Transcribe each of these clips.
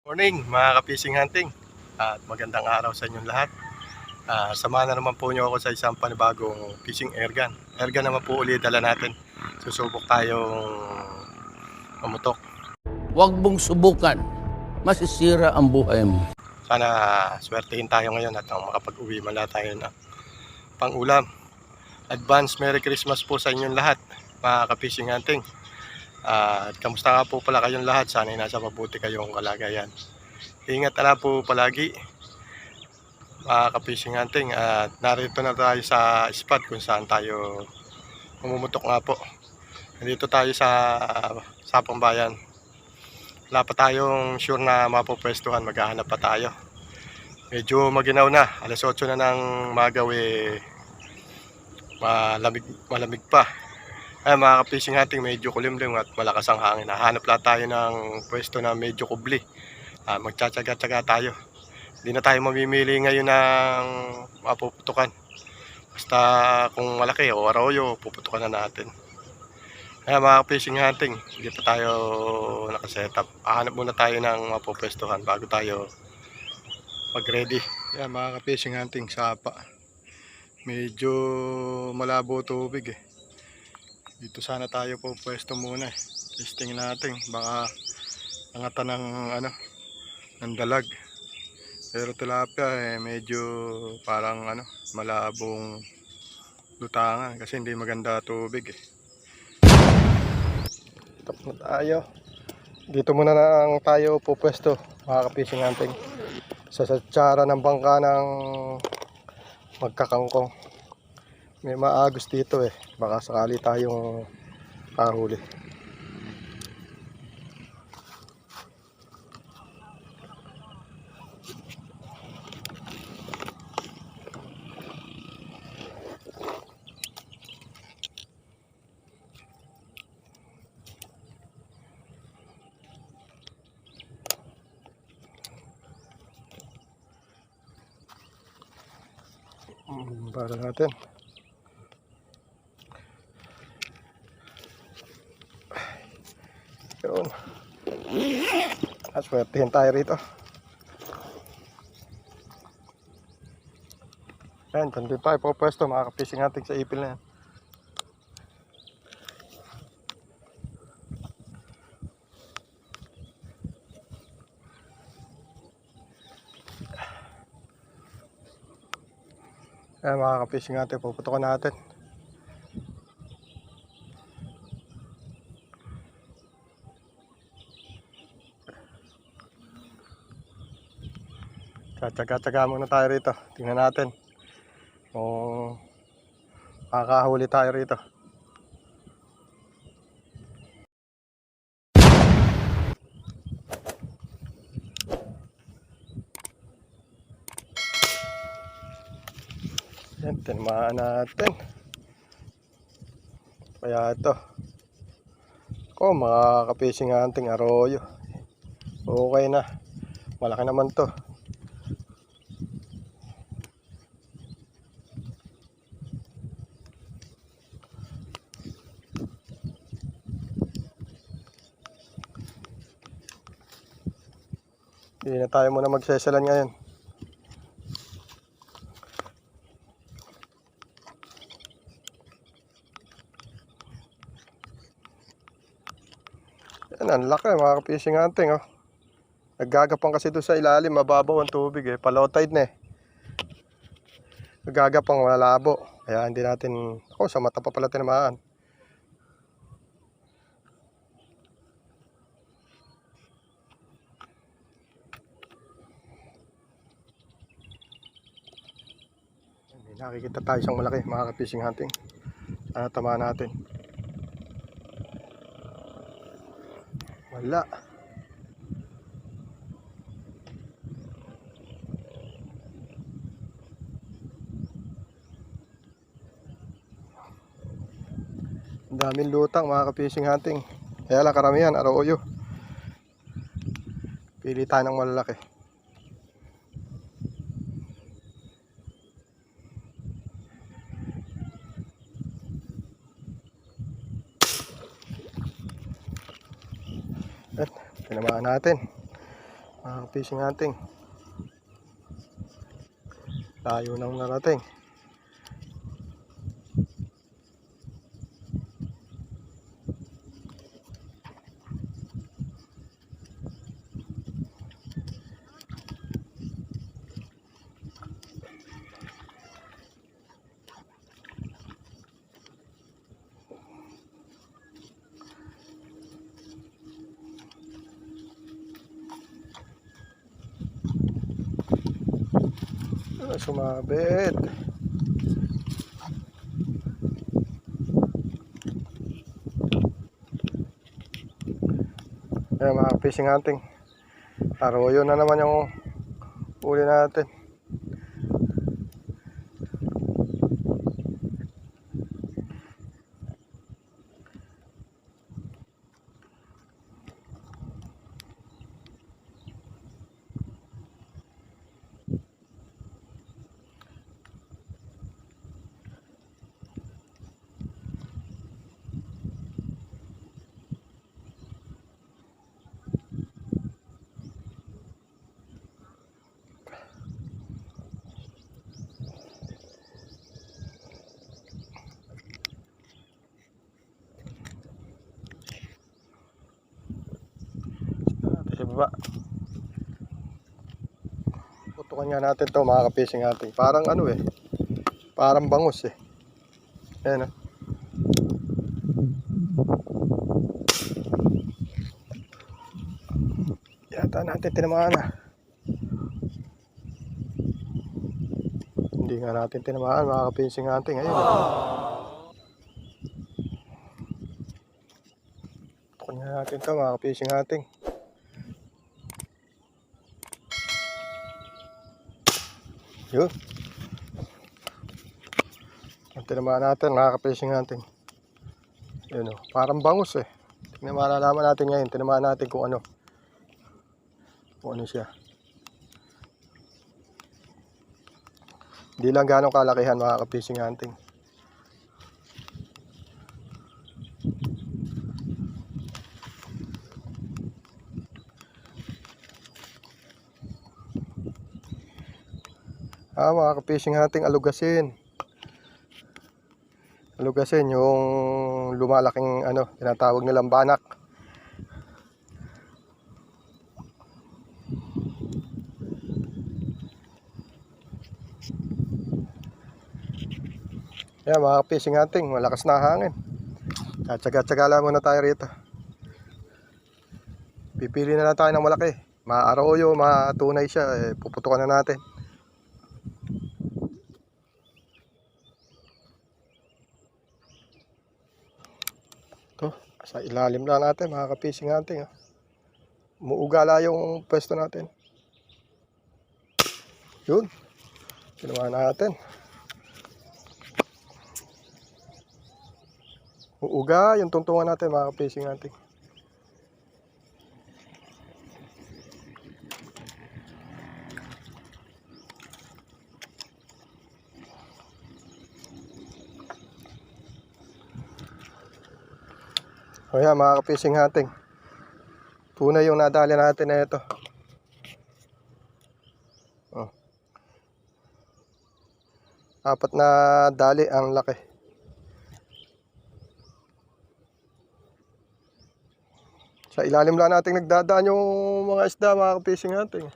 Morning mga ka-fishing hunting at magandang araw sa inyong lahat. Samahan na naman po niyo ako sa isang panibagong fishing airgun. Airgun naman po ulit dala natin. Susubok tayong mamutok. Huwag mong subukan. Masisira ang buhay mo. Sana swertihin tayo ngayon at makapag-uwi mala tayo na pang-ulam. Advance Merry Christmas po sa inyong lahat mga ka-fishing hunting. At kamusta nga po pala kayong lahat? Sana nasa mabuti kayong kalagayan. Ingat na po palagi mga ka-fishing hunting, at narito na tayo sa spot kung saan tayo mamumutok nga po. Nandito tayo sa Sapang Bayan. Wala pa tayong sure na mapupwestuhan, maghahanap pa tayo. Medyo maginaw na, alas 8 na ng magawi, malamig pa. Ay mga ka-fishing hunting, medyo kulimlim at malakas ang hangin. Hahanap lang tayo ng pwesto na medyo kubli. Magtsatsaga-tsaga tayo. Hindi na tayo mamimili ngayon ng mapuputukan. Basta kung malaki o arroyo, puputukan na natin. Kaya mga fishing hunting, hindi pa tayo nakasetup. Hahanap muna tayo ng mapupwestuhan bago tayo mag-ready. Kaya mga fishing hunting, sapa. Medyo malabo tubig eh. Dito sana tayo pupwesto muna eh. Testing natin, baka angatan ng dalag. Pero tilapia eh, medyo parang malabong lutangan kasi hindi maganda tubig eh. Tapos na tayo. Dito muna lang tayo pupwesto mga ka-fishing hunting. Sa satsara ng bangka ng magkakangkong. May maagos dito eh. Baka sakali tayong kahuli. Para natin. Yun. Aswertihin tayo rito. Ayan, dyan tayo po pwesto mga ka-fishing hunting sa ipil na yan. Ayan mga ka-fishing hunting, puputukan natin. Tsatsaga-tsaga muna tayo rito. Tingnan natin kung makakahuli tayo rito. Yan, tinamaan natin. Kaya ito. Mga ka-fishing hunting, arroyo. Okay na. Malaki naman to. Hindi na tayo muna magseselan ngayon. Yan, ang laki mga ka-fishing hunting oh. Naggagapang kasi doon sa ilalim, mababaw ang tubig eh. Palow tide na eh. Naggagapang malabo. Kaya hindi natin, sa mata pa pala tinamaan. Nakikita tayo isang malaki mga ka-fishing hunting. Tamaan natin. Wala. Ang daming lutang mga ka-fishing hunting. Kaya lang karamihan arroyo. Pili tayo ng malalaki. At tinamaan natin. Mga fishing hunting. Tayo nang narating. Sumabit. Ayan mga fishing hunting. Arroyo na naman yung uli natin. Sa baba. Putukan nga natin to mga ka-fishing hunting. Parang ano eh. Parang bangus eh. Ayan oh. Yata natin tinamaan na. Hindi nga natin tinamaan mga ka-fishing hunting. Ayun. Putukan nga natin to mga ka-fishing hunting. Yun. Ang tinamaan natin mga ka-fishing hunting. Yun oh. Parang bangus eh. Tingnan malalaman natin ngayon. Tinamaan natin kung ano. Kung ano siya. Hindi lang ganong kalakihan mga ka-fishing hunting. Mga ka-fishing hunting, alugasin. Alugasin yung lumalaking ano, tinatawag nilang banak. Yan mga ka-fishing hunting, malakas na hangin. Tsaga-tsaga lang muna tayo rito. Pipili na lang tayo ng malaki. Maaroyo, matunay siya, puputukan na natin. Ito, sa ilalim lang natin mga ka-fishing hunting. Umuugala yung pwesto natin. Yun, ginawa natin. Uuga yung tungtungan natin mga ka-fishing hunting. O yan mga ka-fishing hunting. Tunay yung nadali natin na ito. Oh. 4 na dali ang laki. Sa ilalim lang natin nagdadaan yung mga isda mga ka-fishing hunting.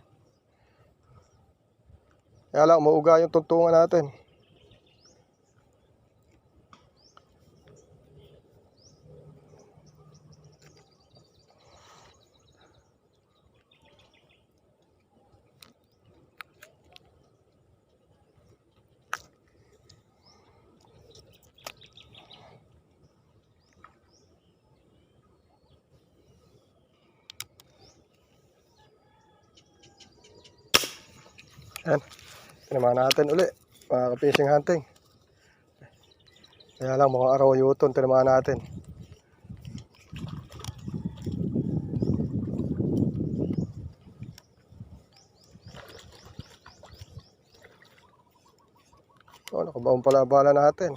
Kaya lang mauga yung tuntungan natin. Yan. Tinamaan natin uli. Mga ka-fishing hunting. Kaya lang mukhang arroyo ito. Tinamaan natin. O, nakabaon pala bala natin.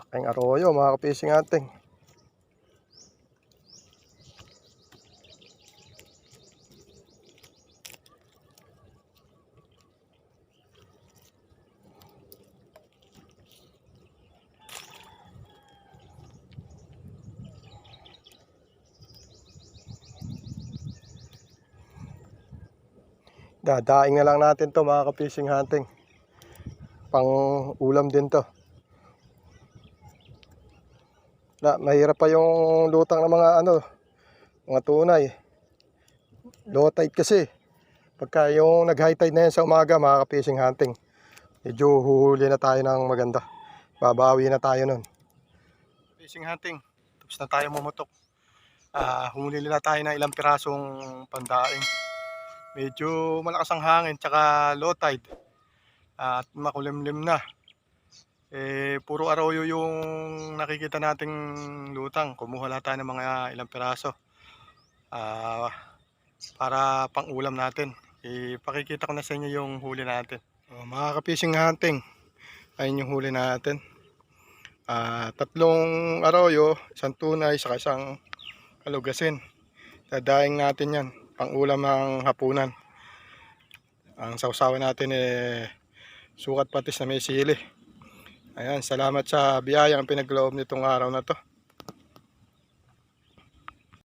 Laking arroyo mga ka-fishing hunting. Dadaing na lang natin to mga ka-fishing hunting. Pang ulam din to. Mahirap pa yung lutang ng mga tunay. Low tide kasi. Pagka yung nag-high tide na yan sa umaga mga ka-fishing hunting, medyo huhuli na tayo ng maganda. Babawi na tayo nun. Fishing hunting, tapos na tayo mumutok. Humuli na tayo ng ilang pirasong pandaing. Medyo malakas ang hangin tsaka low tide. At makulimlim na. Puro arroyo yung nakikita nating lutang. Kumuha lang tayo ng mga ilang piraso. Para pang ulam natin. Ipakikita ko na sa inyo yung huli natin. Mga ka-fishing hunting, ayun yung huli natin. 3 arroyo, 1 tunay, saka 1 kalugasin. Dadaing natin yan, pang ulam ng hapunan. Ang sausawan natin sukat patis na may sili. Ayan, salamat sa biyayang pinagloob nitong araw na to.